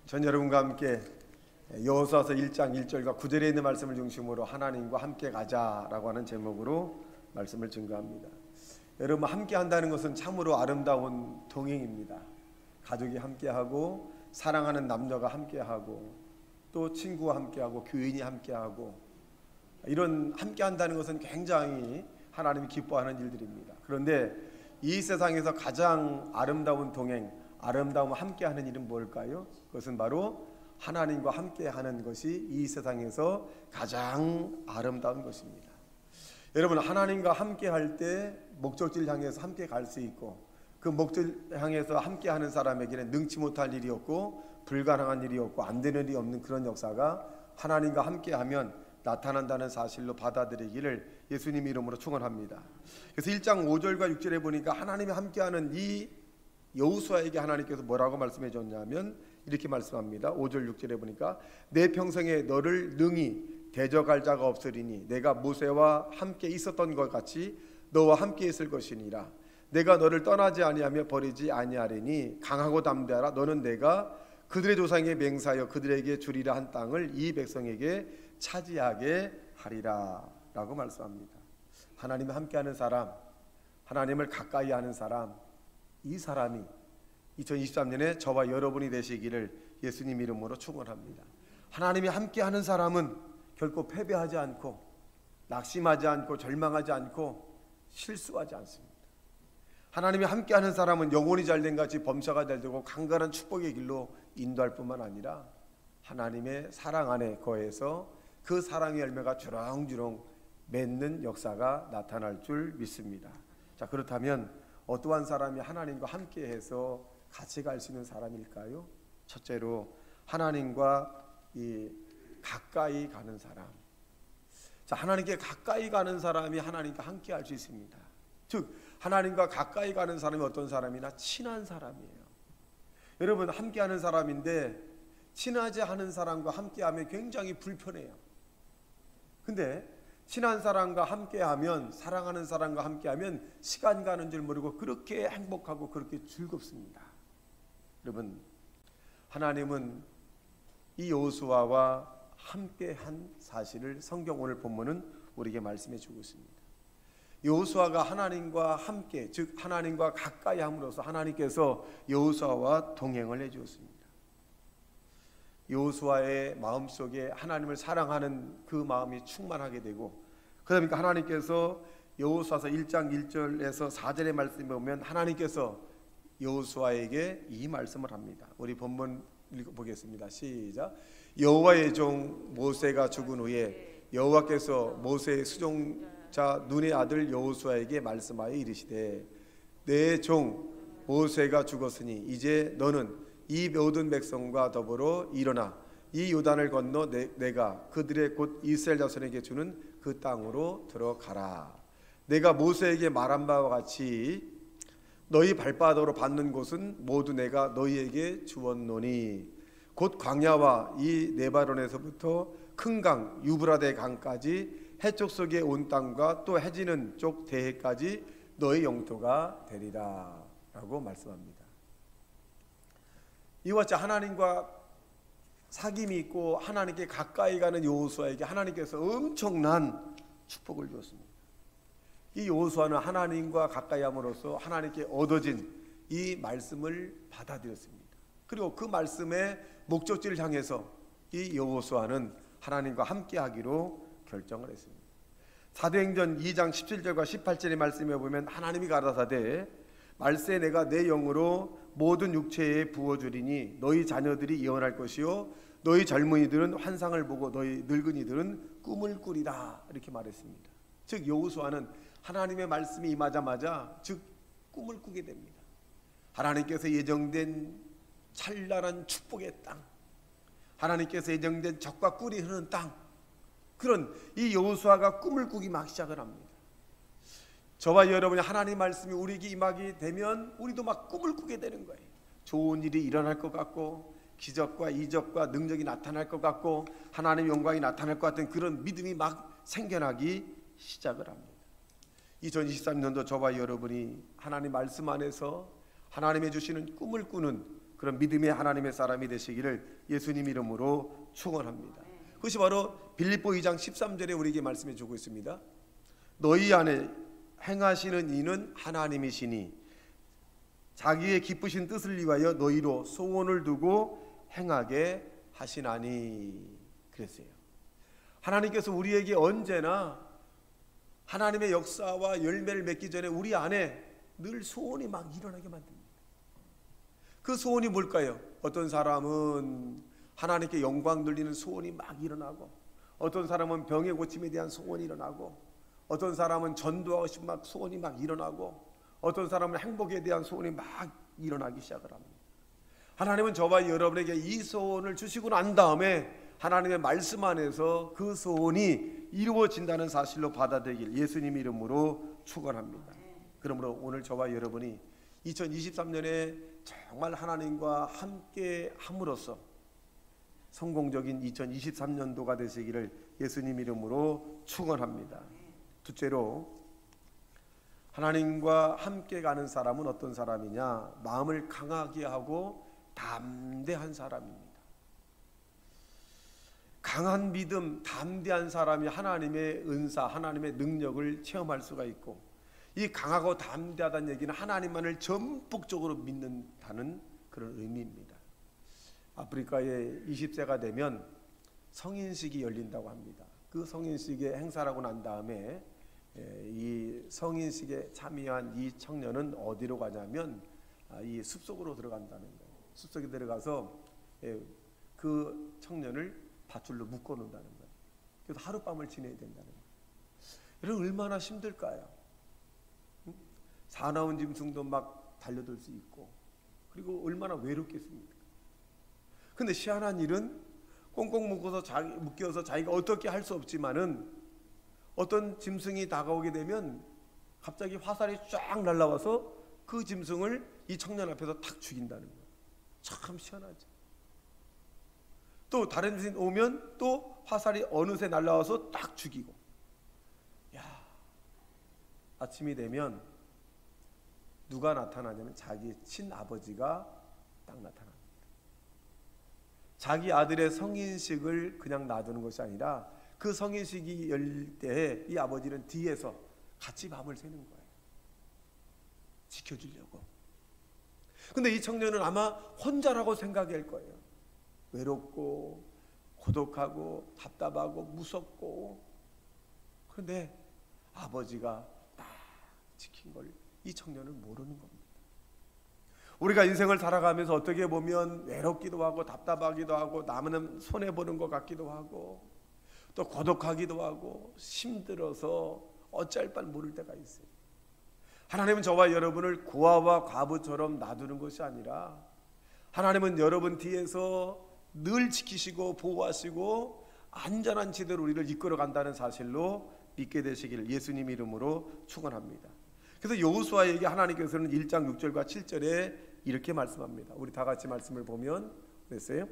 전 여러분과 함께 여호수아서 1장 1절과 9절에 있는 말씀을 중심으로 하나님과 함께 가자라고 하는 제목으로 말씀을 증거합니다. 여러분, 함께 한다는 것은 참으로 아름다운 동행입니다. 가족이 함께하고 사랑하는 남녀가 함께하고 또 친구와 함께하고 교인이 함께하고 이런 함께 한다는 것은 굉장히 하나님이 기뻐하는 일들입니다. 그런데 이 세상에서 가장 아름다운 동행, 아름다움 함께하는 일은 뭘까요? 그것은 바로 하나님과 함께하는 것이 이 세상에서 가장 아름다운 것입니다. 여러분, 하나님과 함께할 때 목적지를 향해서 함께 갈 수 있고 그 목적지를 향해서 함께하는 사람에게는 능치 못할 일이 없고 불가능한 일이 없고 안 되는 일이 없는 그런 역사가 하나님과 함께하면 나타난다는 사실로 받아들이기를 예수님 이름으로 축원합니다. 그래서 1장 5절과 6절에 보니까 하나님이 함께하는 이 여호수아에게 하나님께서 뭐라고 말씀해 줬냐면 이렇게 말씀합니다. 5절 6절에 보니까 내 평생에 너를 능히 대적할 자가 없으리니 내가 모세와 함께 있었던 것 같이 너와 함께 있을 것이니라. 내가 너를 떠나지 아니하며 버리지 아니하리니 강하고 담대하라. 너는 내가 그들의 조상에게 맹세하여 그들에게 주리라 한 땅을 이 백성에게 차지하게 하리라 라고 말씀합니다. 하나님과 함께하는 사람, 하나님을 가까이 하는 사람, 이 사람이 2023년에 저와 여러분이 되시기를 예수님 이름으로 축원합니다. 하나님이 함께하는 사람은 결코 패배하지 않고 낙심하지 않고 절망하지 않고 실수하지 않습니다. 하나님이 함께하는 사람은 영혼이 잘된 같이 범사가 잘 되고 강건한 축복의 길로 인도할 뿐만 아니라 하나님의 사랑 안에 거해서 그 사랑의 열매가 주렁주렁 맺는 역사가 나타날 줄 믿습니다. 자, 그렇다면 어떠한 사람이 하나님과 함께해서 같이 갈 수 있는 사람일까요? 첫째로 하나님과 가까이 가는 사람. 자, 하나님께 가까이 가는 사람이 하나님과 함께 할 수 있습니다. 즉 하나님과 가까이 가는 사람이 어떤 사람이나 친한 사람이에요. 여러분, 함께하는 사람인데 친하지 않은 사람과 함께하면 굉장히 불편해요. 근데 친한 사람과 함께하면, 사랑하는 사람과 함께하면 시간 가는 줄 모르고 그렇게 행복하고 그렇게 즐겁습니다. 여러분, 하나님은 이 여호수아와 함께한 사실을 성경 오늘 본문은 우리에게 말씀해 주고 있습니다. 여호수아가 하나님과 함께, 즉 하나님과 가까이 함으로써 하나님께서 여호수아와 동행을 해 주었습니다. 여호수아의 마음속에 하나님을 사랑하는 그 마음이 충만하게 되고, 그러니까 하나님께서 여호수아서 1장 1절에서 4절의 말씀에 보면 하나님께서 여호수아에게 이 말씀을 합니다. 우리 본문 읽어보겠습니다. 시작. 여호와의 종 모세가 죽은 후에 여호와께서 모세의 수종자 눈의 아들 여호수아에게 말씀하여 이르시되 내 종 모세가 죽었으니 이제 너는 이 모든 백성과 더불어 일어나 이 요단을 건너 내가 그들의 곧 이스라엘 자손에게 주는 그 땅으로 들어가라. 내가 모세에게 말한 바와 같이 너희 발바닥으로 밟는 곳은 모두 내가 너희에게 주었노니 곧 광야와 이 네바론에서부터 큰 강 유브라데 강까지 해쪽 속에 온 땅과 또 해지는 쪽 대해까지 너희 영토가 되리라 라고 말씀합니다. 이와 같이 하나님과 사귐이 있고 하나님께 가까이 가는 여호수아에게 하나님께서 엄청난 축복을 주었습니다. 이 여호수아는 하나님과 가까이 함으로써 하나님께 얻어진 이 말씀을 받아들였습니다. 그리고 그 말씀의 목적지를 향해서 이 여호수아는 하나님과 함께 하기로 결정을 했습니다. 사도행전 2장 17절과 18절의 말씀에 보면 하나님이 가라사대 말세 내가 내 영으로 모든 육체에 부어주리니 너희 자녀들이 예언할 것이요 너희 젊은이들은 환상을 보고 너희 늙은이들은 꿈을 꾸리라 이렇게 말했습니다. 즉 여호수아는 하나님의 말씀이 임하자마자 즉 꿈을 꾸게 됩니다. 하나님께서 예정된 찬란한 축복의 땅, 하나님께서 예정된 젖과 꿀이 흐르는 땅, 그런 이 여호수아가 꿈을 꾸기 막 시작을 합니다. 저와 여러분이 하나님 말씀이 우리에게 임하게 되면 우리도 막 꿈을 꾸게 되는 거예요. 좋은 일이 일어날 것 같고 기적과 이적과 능력이 나타날 것 같고 하나님의 영광이 나타날 것 같은 그런 믿음이 막 생겨나기 시작을 합니다. 2023년도 저와 여러분이 하나님 말씀 안에서 하나님의 주시는 꿈을 꾸는 그런 믿음의 하나님의 사람이 되시기를 예수님 이름으로 축원합니다. 그것이 바로 빌립보 2장 13절에 우리에게 말씀해 주고 있습니다. 너희 안에 행하시는 이는 하나님이시니 자기의 기쁘신 뜻을 위하여 너희로 소원을 두고 행하게 하시나니. 그랬어요. 하나님께서 우리에게 언제나 하나님의 역사와 열매를 맺기 전에 우리 안에 늘 소원이 막 일어나게 만듭니다. 그 소원이 뭘까요? 어떤 사람은 하나님께 영광 돌리는 소원이 막 일어나고, 어떤 사람은 병의 고침에 대한 소원이 일어나고, 어떤 사람은 전도하고 싶은 막 소원이 막 일어나고, 어떤 사람은 행복에 대한 소원이 막 일어나기 시작을 합니다. 하나님은 저와 여러분에게 이 소원을 주시고 난 다음에 하나님의 말씀 안에서 그 소원이 이루어진다는 사실로 받아들이길 예수님 이름으로 축원합니다. 그러므로 오늘 저와 여러분이 2023년에 정말 하나님과 함께 함으로써 성공적인 2023년도가 되시기를 예수님 이름으로 축원합니다. 둘째로, 하나님과 함께 가는 사람은 어떤 사람이냐? 마음을 강하게 하고 담대한 사람입니다. 강한 믿음, 담대한 사람이 하나님의 은사, 하나님의 능력을 체험할 수가 있고, 이 강하고 담대하다는 얘기는 하나님만을 전폭적으로 믿는다는 그런 의미입니다. 아프리카에 20세가 되면 성인식이 열린다고 합니다. 그 성인식에 행사하고 난 다음에 이 성인식에 참여한 이 청년은 어디로 가냐면 이 숲속으로 들어간다는 거예요. 숲속에 들어가서 그 청년을 밧줄로 묶어놓는다는 거예요. 그래서 하룻밤을 지내야 된다는 거예요. 여러분 얼마나 힘들까요? 사나운 짐승도 막 달려들 수 있고, 그리고 얼마나 외롭겠습니까? 근데 희한한 일은 꽁꽁 묶여서 자기가 어떻게 할 수 없지만은 어떤 짐승이 다가오게 되면 갑자기 화살이 쫙 날아와서 그 짐승을 이 청년 앞에서 탁 죽인다는 거예요. 참 희한하죠. 또 다른 짐승이 오면 또 화살이 어느새 날아와서 딱 죽이고. 야, 아침이 되면 누가 나타나냐면 자기 친아버지가 딱 나타납니다. 자기 아들의 성인식을 그냥 놔두는 것이 아니라 그 성인식이 열릴 때 이 아버지는 뒤에서 같이 밤을 새는 거예요. 지켜주려고. 근데 이 청년은 아마 혼자라고 생각할 거예요. 외롭고 고독하고 답답하고 무섭고. 그런데 아버지가 딱 지킨 걸 이 청년은 모르는 겁니다. 우리가 인생을 살아가면서 어떻게 보면 외롭기도 하고 답답하기도 하고 남은 손해보는 것 같기도 하고 또 고독하기도 하고 힘들어서 어쩔 바를 모를 때가 있어요. 하나님은 저와 여러분을 고아와 과부처럼 놔두는 것이 아니라 하나님은 여러분 뒤에서 늘 지키시고 보호하시고 안전한 지대로 우리를 이끌어 간다는 사실로 믿게 되시기를 예수님 이름으로 축원합니다. 그래서 여호수아에게 하나님께서는 1장 6절과 7절에 이렇게 말씀합니다. 우리 다 같이 말씀을 보면 됐어요?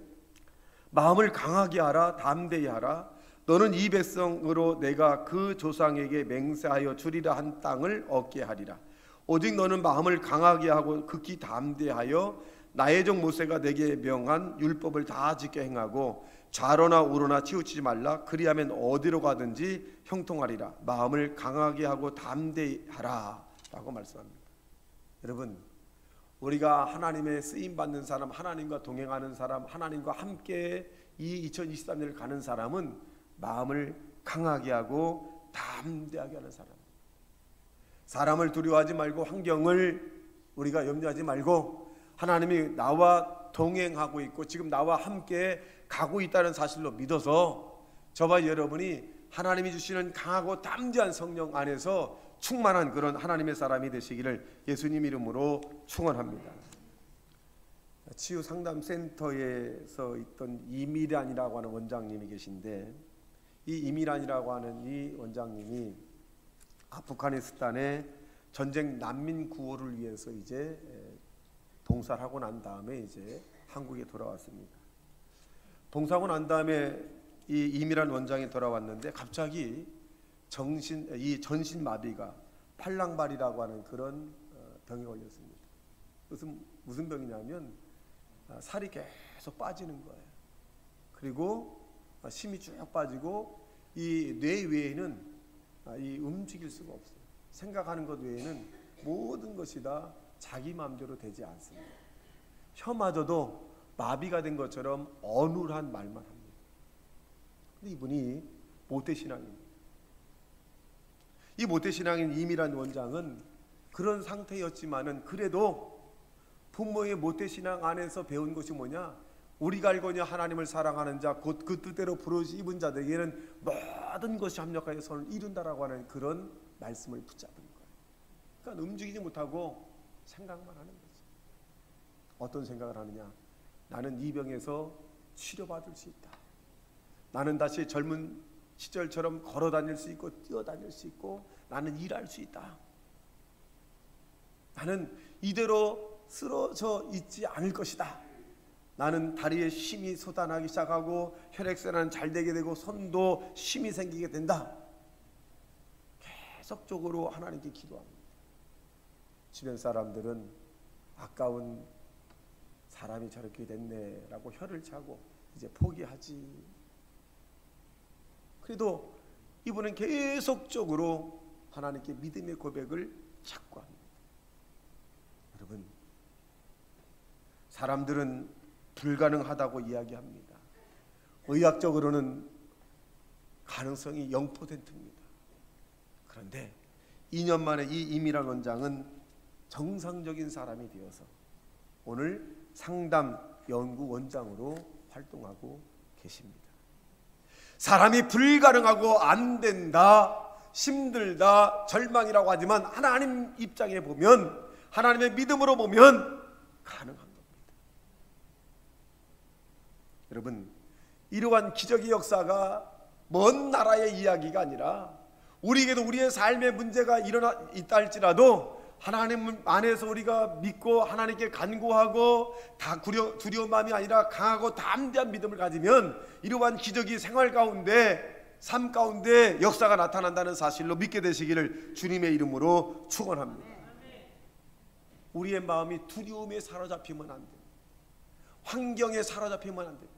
마음을 강하게 하라, 담대히 하라. 너는 이 백성으로 내가 그 조상에게 맹세하여 주리라 한 땅을 얻게 하리라. 오직 너는 마음을 강하게 하고 극히 담대하여 나의 종 모세가 내게 명한 율법을 다 지켜 행하고 좌로나 우로나 치우치지 말라. 그리하면 어디로 가든지 형통하리라. 마음을 강하게 하고 담대히 하라 라고 말씀합니다. 여러분, 우리가 하나님의 쓰임받는 사람, 하나님과 동행하는 사람, 하나님과 함께 이 2023년을 가는 사람은 마음을 강하게 하고 담대하게 하는 사람. 사람을 두려워하지 말고 환경을 우리가 염려하지 말고 하나님이 나와 동행하고 있고 지금 나와 함께 가고 있다는 사실로 믿어서 저와 여러분이 하나님이 주시는 강하고 담대한 성령 안에서 충만한 그런 하나님의 사람이 되시기를 예수님 이름으로 축원합니다. 치유상담센터에서 있던 이미란이라고 하는 원장님이 계신데 이 이미란이라고 하는 이 원장님이 아프가니스탄의 전쟁 난민 구호를 위해서 이제 봉사를 하고 난 다음에 이제 한국에 돌아왔습니다. 봉사하고 난 다음에 이 이미란 원장이 돌아왔는데 갑자기 이 전신마비가 팔랑발이라고 하는 그런 병이 걸렸습니다. 무슨 병이냐면 살이 계속 빠지는 거예요. 그리고 힘이 쭉 빠지고 이 뇌 외에는 이 움직일 수가 없어요. 생각하는 것 외에는 모든 것이 다 자기 마음대로 되지 않습니다. 혀마저도 마비가 된 것처럼 어눌한 말만 합니다. 근데 이분이 모태신앙입니다. 이 모태신앙인 이미란 원장은 그런 상태였지만은 그래도 부모의 모태신앙 안에서 배운 것이 뭐냐? 우리가 알거냐 하나님을 사랑하는 자 곧 그 뜻대로 부르시 입은 자들에게는 모든 것이 합력하여 선을 이룬다라고 하는 그런 말씀을 붙잡은 거예요. 그러니까 움직이지 못하고 생각만 하는 거죠. 어떤 생각을 하느냐? 나는 이 병에서 치료받을 수 있다. 나는 다시 젊은 시절처럼 걸어 다닐 수 있고 뛰어다닐 수 있고 나는 일할 수 있다. 나는 이대로 쓰러져 있지 않을 것이다. 나는 다리에 힘이 솟아나기 시작하고 혈액순환 잘 되게 되고 손도 힘이 생기게 된다. 계속적으로 하나님께 기도합니다. 주변 사람들은 아까운 사람이 저렇게 됐네라고 혀를 차고 이제 포기하지. 그래도 이분은 계속적으로 하나님께 믿음의 고백을 찾고 합니다. 여러분, 사람들은 불가능하다고 이야기합니다. 의학적으로는 가능성이 0%입니다. 그런데 2년 만에 이 이미란 원장은 정상적인 사람이 되어서 오늘 상담 연구 원장으로 활동하고 계십니다. 사람이 불가능하고 안 된다, 힘들다, 절망이라고 하지만 하나님 입장에 보면, 하나님의 믿음으로 보면 가능한 겁니다. 여러분, 이러한 기적의 역사가 먼 나라의 이야기가 아니라 우리에게도 우리의 삶의 문제가 일어나 있다 할지라도 하나님 안에서 우리가 믿고 하나님께 간구하고 다 두려운 마음이 아니라 강하고 담대한 믿음을 가지면 이러한 기적이 생활 가운데, 삶 가운데 역사가 나타난다는 사실로 믿게 되시기를 주님의 이름으로 축원합니다. 우리의 마음이 두려움에 사로잡히면 안 됩니다. 환경에 사로잡히면 안 됩니다.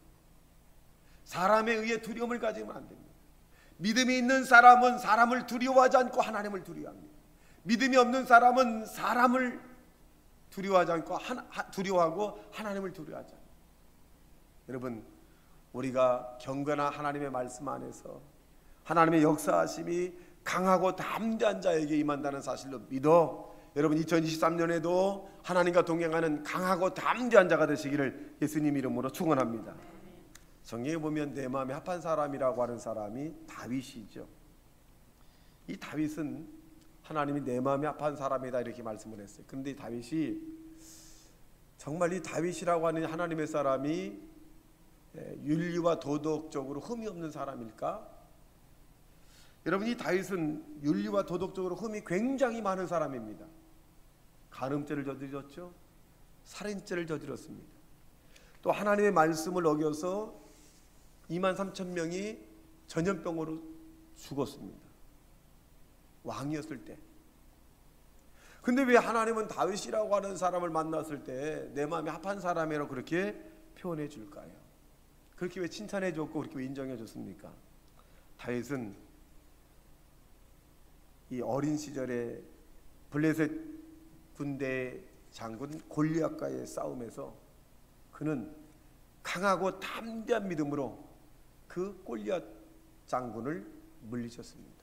사람에 의해 두려움을 가지면 안 됩니다. 믿음이 있는 사람은 사람을 두려워하지 않고 하나님을 두려워합니다. 믿음이 없는 사람은 사람을 두려워하지 않고 두려워하고 하나님을 두려워하지 않아요. 여러분, 우리가 경건한 하나님의 말씀 안에서 하나님의 역사하심이 강하고 담대한 자에게 임한다는 사실로 믿어 여러분 2023년에도 하나님과 동행하는 강하고 담대한 자가 되시기를 예수님 이름으로 축원합니다. 성경에 보면 내 마음에 합한 사람이라고 하는 사람이 다윗이죠. 이 다윗은 하나님이 내 마음에 합한 사람이다 이렇게 말씀을 했어요. 그런데 이 다윗이 정말 이 다윗이라고 하는 하나님의 사람이 윤리와 도덕적으로 흠이 없는 사람일까? 여러분, 이 다윗은 윤리와 도덕적으로 흠이 굉장히 많은 사람입니다. 간음죄를 저질렀죠. 살인죄를 저질렀습니다. 또 하나님의 말씀을 어겨서 23,000명이 전염병으로 죽었습니다. 왕이었을 때. 근데 왜 하나님은 다윗이라고 하는 사람을 만났을 때 내 마음에 합한 사람이라고 그렇게 표현해 줄까요? 그렇게 왜 칭찬해 줬고 그렇게 왜 인정해 줬습니까? 다윗은 이 어린 시절에 블레셋 군대 장군 골리앗과의 싸움에서 그는 강하고 담대한 믿음으로 그 골리앗 장군을 물리쳤습니다.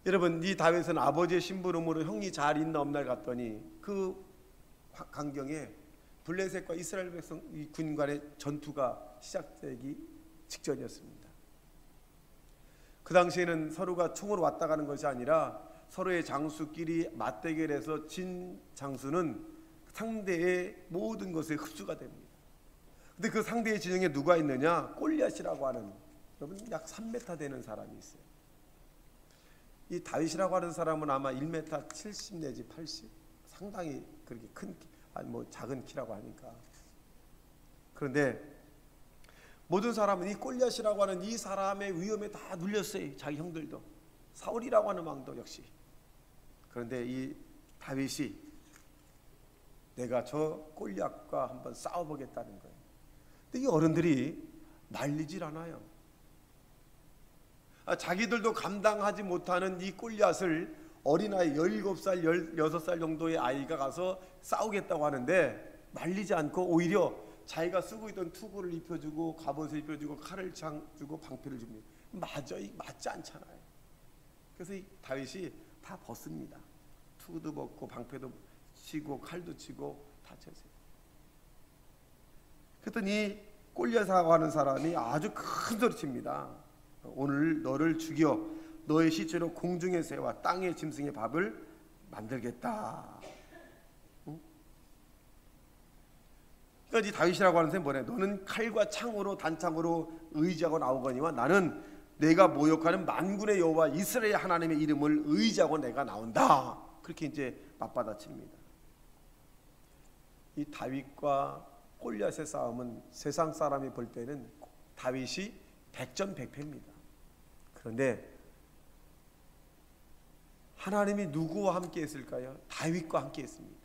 여러분, 이 다윗은 아버지의 심부름으로 형이 잘 있나 없나 갔더니 그 강경에 블레셋과 이스라엘 백성 이 군 간의 전투가 시작되기 직전이었습니다. 그 당시에는 서로가 총으로 왔다 가는 것이 아니라 서로의 장수끼리 맞대결해서 진 장수는 상대의 모든 것에 흡수가 됩니다. 근데 그 상대의 진영에 누가 있느냐? 골리앗이라고 하는, 여러분, 약 3m 되는 사람이 있어요. 이 다윗이라고 하는 사람은 아마 1m 70 내지 80, 상당히 그렇게 큰 키, 아니 뭐 작은 키라고 하니까. 그런데 모든 사람은 이 골리앗이라고 하는 이 사람의 위험에 다 눌렸어요. 자기 형들도, 사울이라고 하는 왕도 역시. 그런데 이 다윗이 내가 저 골리앗과 한번 싸워보겠다는 거예요. 근데 이 어른들이 말리질 않아요. 자기들도 감당하지 못하는 이 골리앗을 어린아이 17살, 16살 정도의 아이가 가서 싸우겠다고 하는데 말리지 않고 오히려 자기가 쓰고 있던 투구를 입혀주고 갑옷을 입혀주고 칼을 주고 방패를 줍니다. 맞지 않잖아요. 그래서 이 다윗이 다 벗습니다. 투구도 벗고 방패도 치고 칼도 치고 다 쳤어요. 그랬더니 골리앗이라고 하는 사람이 아주 큰 소리 칩니다. 오늘 너를 죽여 너의 시체로 공중의 새와 땅의 짐승의 밥을 만들겠다. 그러니까 이 다윗이라고 하는 사람이 뭐래? 너는 칼과 창으로 단창으로 의지하고 나오거니와 나는 내가 모욕하는 만군의 여호와 이스라엘 하나님의 이름을 의지하고 내가 나온다. 그렇게 이제 맞받아칩니다. 이 다윗과 골리앗의 싸움은 세상 사람이 볼 때는 다윗이 백전백패입니다. 그런데 하나님이 누구와 함께 했을까요? 다윗과 함께 했습니다.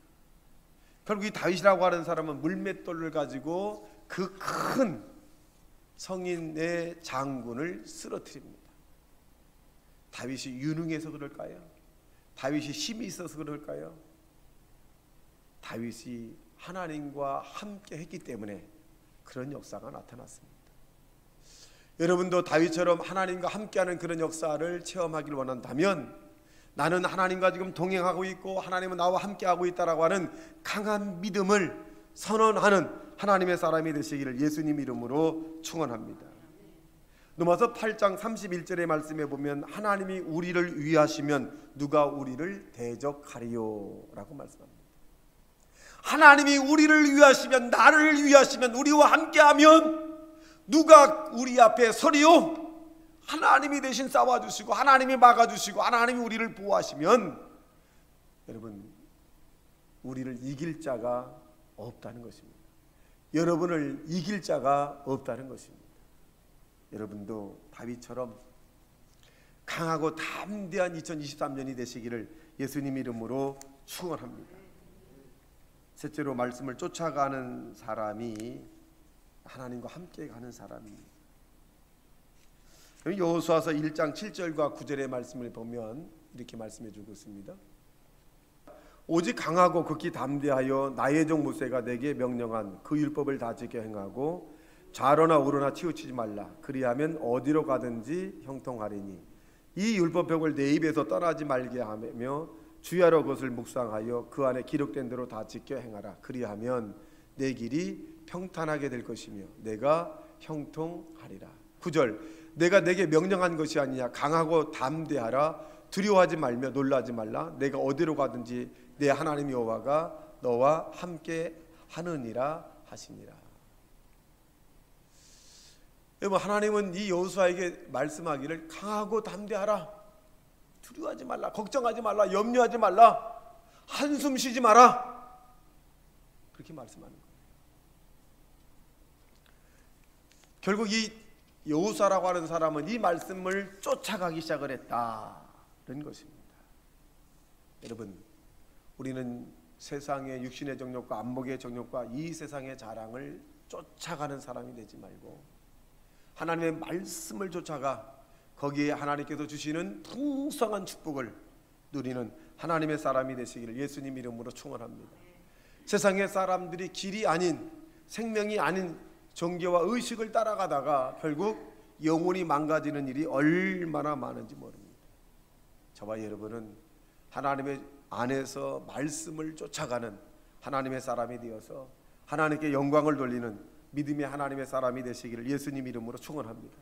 결국 이 다윗이라고 하는 사람은 물맷돌을 가지고 그 큰 성인의 장군을 쓰러뜨립니다. 다윗이 유능해서 그럴까요? 다윗이 힘이 있어서 그럴까요? 다윗이 하나님과 함께 했기 때문에 그런 역사가 나타났습니다. 여러분도 다윗처럼 하나님과 함께하는 그런 역사를 체험하길 원한다면 나는 하나님과 지금 동행하고 있고 하나님은 나와 함께하고 있다라고 하는 강한 믿음을 선언하는 하나님의 사람이 되시기를 예수님 이름으로 축원합니다. 로마서 8장 31절의 말씀에 보면 하나님이 우리를 위하시면 누가 우리를 대적하리요 라고 말씀합니다. 하나님이 우리를 위하시면, 나를 위하시면, 우리와 함께하면 누가 우리 앞에 서리요? 하나님이 대신 싸워주시고 하나님이 막아주시고 하나님이 우리를 보호하시면 여러분 우리를 이길 자가 없다는 것입니다. 여러분을 이길 자가 없다는 것입니다. 여러분도 다윗처럼 강하고 담대한 2023년이 되시기를 예수님 이름으로 축원합니다. 셋째로 말씀을 쫓아가는 사람이 하나님과 함께 가는 사람입니다. 여호수아서 1장 7절과 9절의 말씀을 보면 이렇게 말씀해 주고 있습니다. 오직 강하고 극히 담대하여 나의 종 모세가 내게 명령한 그 율법을 다 지켜 행하고 좌로나 우로나 치우치지 말라. 그리하면 어디로 가든지 형통하리니 이 율법벽을 내 입에서 떠나지 말게 하며 주야로 그것을 묵상하여 그 안에 기록된 대로 다 지켜 행하라. 그리하면 내 길이 평탄하게 될 것이며 내가 형통하리라. 9절 내가 내게 명령한 것이 아니냐. 강하고 담대하라. 두려워하지 말며 놀라지 말라. 내가 어디로 가든지 내 하나님 여호와가 너와 함께 하느니라 하시니라. 여러분 하나님은 이 여호수아에게 말씀하기를 강하고 담대하라. 두려워하지 말라. 걱정하지 말라. 염려하지 말라. 한숨 쉬지 마라. 그렇게 말씀하는 거예요. 결국 이 여호수아라고 하는 사람은 이 말씀을 쫓아가기 시작을 했다는 것입니다. 여러분 우리는 세상의 육신의 정욕과 안목의 정욕과 이 세상의 자랑을 쫓아가는 사람이 되지 말고 하나님의 말씀을 쫓아가 거기에 하나님께서 주시는 풍성한 축복을 누리는 하나님의 사람이 되시기를 예수님 이름으로 축원합니다. 세상의 사람들이 길이 아닌 생명이 아닌 정죄와 의식을 따라가다가 결국 영혼이 망가지는 일이 얼마나 많은지 모릅니다. 저와 여러분은 하나님의 안에서 말씀을 쫓아가는 하나님의 사람이 되어서 하나님께 영광을 돌리는 믿음의 하나님의 사람이 되시기를 예수님 이름으로 축원합니다.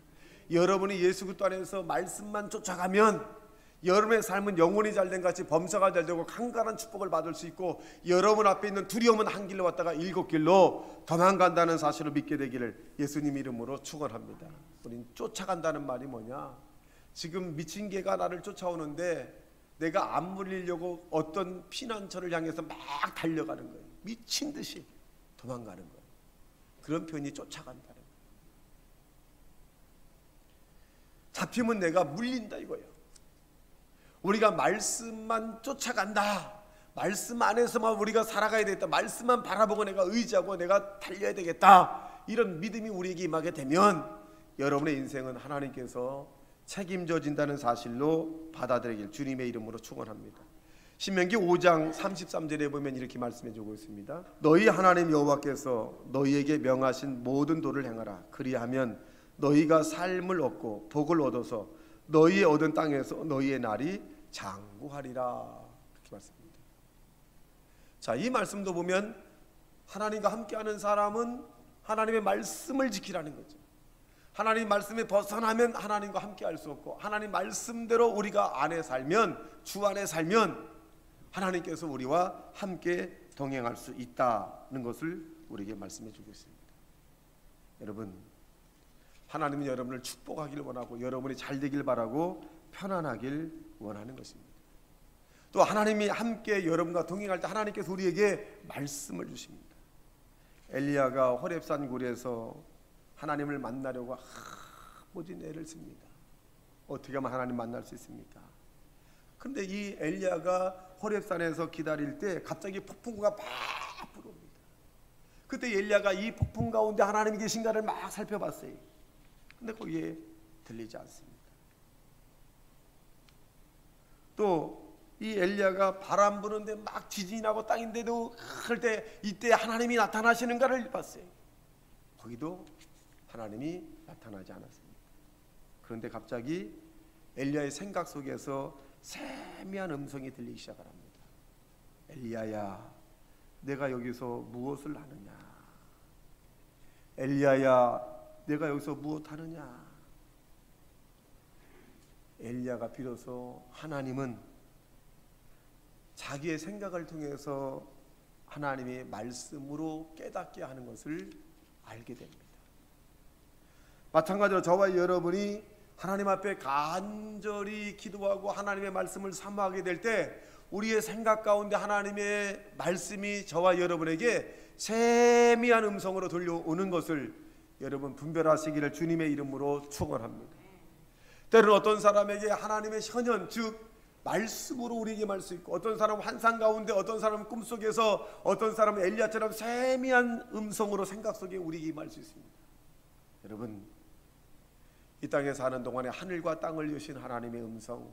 여러분이 예수 그리스도 안에서 말씀만 쫓아가면 여러분의 삶은 영혼이 잘된 같이 범사가 잘되고 강건한 축복을 받을 수 있고 여러분 앞에 있는 두려움은 한 길로 왔다가 7길로 도망간다는 사실을 믿게 되기를 예수님 이름으로 축원합니다. 우린 쫓아간다는 말이 뭐냐? 지금 미친 개가 나를 쫓아오는데 내가 안 물리려고 어떤 피난처를 향해서 막 달려가는 거예요. 미친 듯이 도망가는 거예요. 그런 표현이 쫓아간다는 거예요. 잡히면 내가 물린다 이거예요. 우리가 말씀만 쫓아간다, 말씀 안에서만 우리가 살아가야 되겠다, 말씀만 바라보고 내가 의지하고 내가 달려야 되겠다, 이런 믿음이 우리에게 임하게 되면 여러분의 인생은 하나님께서 책임져진다는 사실로 받아들이길 주님의 이름으로 축원합니다. 신명기 5장 33절에 보면 이렇게 말씀해 주고 있습니다. 너희 하나님 여호와께서 너희에게 명하신 모든 도를 행하라. 그리하면 너희가 삶을 얻고 복을 얻어서 너희의 얻은 땅에서 너희의 날이 장구하리라. 그렇게 말씀합니다. 자, 이 말씀도 보면 하나님과 함께하는 사람은 하나님의 말씀을 지키라는 거죠. 하나님 말씀에 벗어나면 하나님과 함께할 수 없고, 하나님 말씀대로 우리가 안에 살면, 주 안에 살면 하나님께서 우리와 함께 동행할 수 있다는 것을 우리에게 말씀해 주고 있습니다. 여러분, 하나님은 여러분을 축복하길 원하고 여러분이 잘 되길 바라고 편안하길 원하는 것입니다. 또 하나님이 함께 여러분과 동행할 때 하나님께서 우리에게 말씀을 주십니다. 엘리야가 호렙산 굴에서 하나님을 만나려고 모진 애를 씁니다. 어떻게 하면 하나님 만날 수 있습니까? 그런데 이 엘리야가 호렙산에서 기다릴 때 갑자기 폭풍우가 막 불어옵니다. 그때 엘리야가 이 폭풍 가운데 하나님이 계신가를 막 살펴봤어요. 근데 거기에 들리지 않습니다. 또 이 엘리야가 바람 부는데 막 지진이 나고 땅인데도 그럴 때 이때 하나님이 나타나시는가를 봤어요. 거기도 하나님이 나타나지 않았습니다. 그런데 갑자기 엘리야의 생각 속에서 세미한 음성이 들리기 시작합니다. 엘리야야, 내가 여기서 무엇을 하느냐? 엘리야야, 내가 여기서 무엇 하느냐? 엘리야가 비로소 하나님은 자기의 생각을 통해서 하나님의 말씀으로 깨닫게 하는 것을 알게 됩니다. 마찬가지로 저와 여러분이 하나님 앞에 간절히 기도하고 하나님의 말씀을 사모하게 될 때 우리의 생각 가운데 하나님의 말씀이 저와 여러분에게 세미한 음성으로 들려오는 것을 여러분 분별하시기를 주님의 이름으로 축원합니다. 때로는 어떤 사람에게 하나님의 현현, 즉 말씀으로 우리에게 말 수 있고, 어떤 사람은 환상 가운데, 어떤 사람은 꿈속에서, 어떤 사람은 엘리야처럼 세미한 음성으로 생각 속에 우리에게 말 수 있습니다. 여러분, 이 땅에 사는 동안에 하늘과 땅을 여신 하나님의 음성,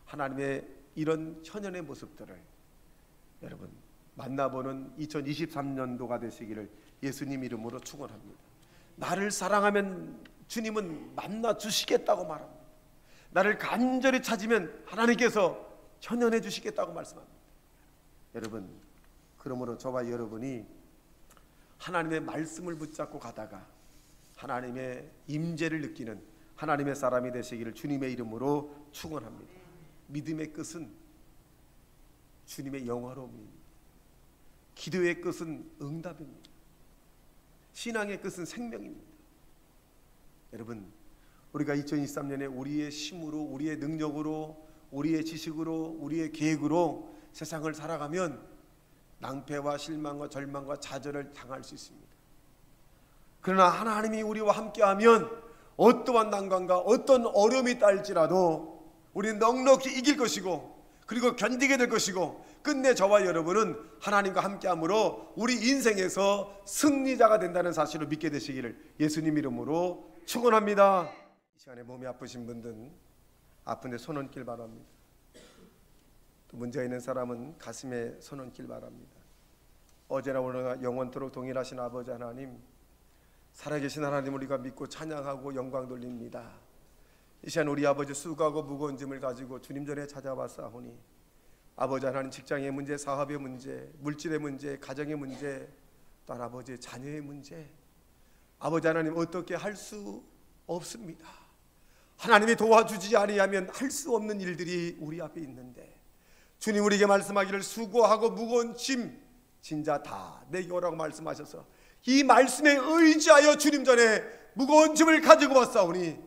하나님의 이런 현현의 모습들을 여러분 만나보는 2023년도가 되시기를 예수님 이름으로 축원합니다. 나를 사랑하면 주님은 만나 주시겠다고 말합니다. 나를 간절히 찾으면 하나님께서 현현해 주시겠다고 말씀합니다. 여러분, 그러므로 저와 여러분이 하나님의 말씀을 붙잡고 가다가 하나님의 임재를 느끼는 하나님의 사람이 되시기를 주님의 이름으로 축원합니다. 믿음의 끝은 주님의 영화로움입니다. 기도의 끝은 응답입니다. 신앙의 끝은 생명입니다. 여러분, 우리가 2023년에 우리의 힘으로, 우리의 능력으로, 우리의 지식으로, 우리의 계획으로 세상을 살아가면 낭패와 실망과 절망과 좌절을 당할 수 있습니다. 그러나 하나님이 우리와 함께하면 어떠한 난관과 어떤 어려움이 딸지라도 우리는 넉넉히 이길 것이고, 그리고 견디게 될 것이고, 끝내 저와 여러분은 하나님과 함께함으로 우리 인생에서 승리자가 된다는 사실을 믿게 되시기를 예수님 이름으로 축원합니다. 이 시간에 몸이 아프신 분들은 아픈데 손 얹길 바랍니다. 또 문제가 있는 사람은 가슴에 손 얹길 바랍니다. 어제나 오늘나 영원토록 동일하신 아버지 하나님, 살아계신 하나님 우리가 믿고 찬양하고 영광 돌립니다. 이 시간 우리 아버지 수고하고 무거운 짐을 가지고 주님 전에 찾아왔사오니 아버지 하나님, 직장의 문제, 사업의 문제, 물질의 문제, 가정의 문제, 또 아버지 자녀의 문제, 아버지 하나님 어떻게 할 수 없습니다. 하나님이 도와주지 아니하면 할 수 없는 일들이 우리 앞에 있는데 주님 우리에게 말씀하기를 수고하고 무거운 짐 진짜 다 내게 오라고 말씀하셔서 이 말씀에 의지하여 주님 전에 무거운 짐을 가지고 왔사오니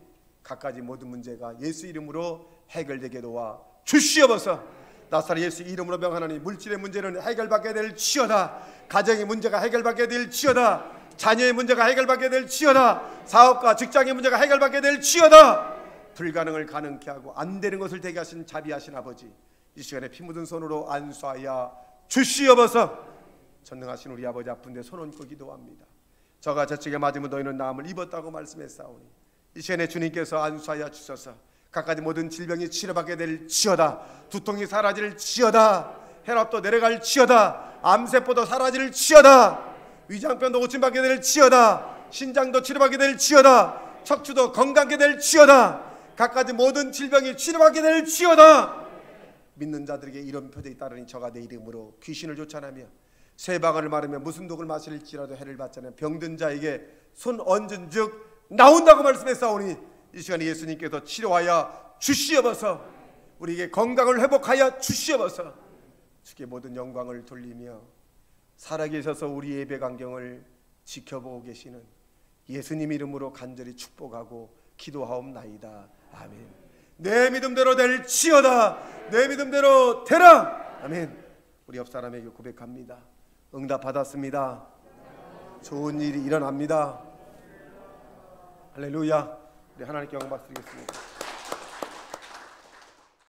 갖가지 모든 문제가 예수 이름으로 해결되게 도와 주시옵소서. 나사렛 예수 이름으로 명하노니 물질의 문제는 해결받게 될 지어다. 가정의 문제가 해결받게 될 지어다. 자녀의 문제가 해결받게 될 지어다. 사업과 직장의 문제가 해결받게 될 지어다. 불가능을 가능케 하고 안 되는 것을 되게 하신 자비하신 아버지, 이 시간에 피 묻은 손으로 안수하여 주시옵소서. 전능하신 우리 아버지 아픈데 손 얹고 기도합니다. 저가 저쪽에 맞으면 너희는 나음을 입었다고 말씀했사오니 이 시간에 주님께서 안수하여 주셔서 각가지 모든 질병이 치료받게 될지어다. 두통이 사라질지어다. 혈압도 내려갈지어다. 암세포도 사라질지어다. 위장병도 고침받게 될지어다. 신장도 치료받게 될지어다. 척추도 건강하게 될지어다. 각가지 모든 질병이 치료받게 될지어다. 믿는 자들에게 이런 표적이 따르니 저가 내 이름으로 귀신을 쫓아내며 쇠방울을 마르며 무슨 독을 마실지라도 해를 받자는 병든 자에게 손 얹은 즉 나온다고 말씀했사오니 이 시간에 예수님께서 치료하여 주시옵소서. 우리에게 건강을 회복하여 주시옵소서. 주께 모든 영광을 돌리며 살아계셔서 우리 예배 광경을 지켜보고 계시는 예수님 이름으로 간절히 축복하고 기도하옵나이다. 아멘. 내 믿음대로 될지어다. 내 믿음대로 되라. 아멘. 우리 옆 사람에게 고백합니다. 응답 받았습니다. 좋은 일이 일어납니다. 할렐루야. 우리 하나님께 영광 받드리겠습니다.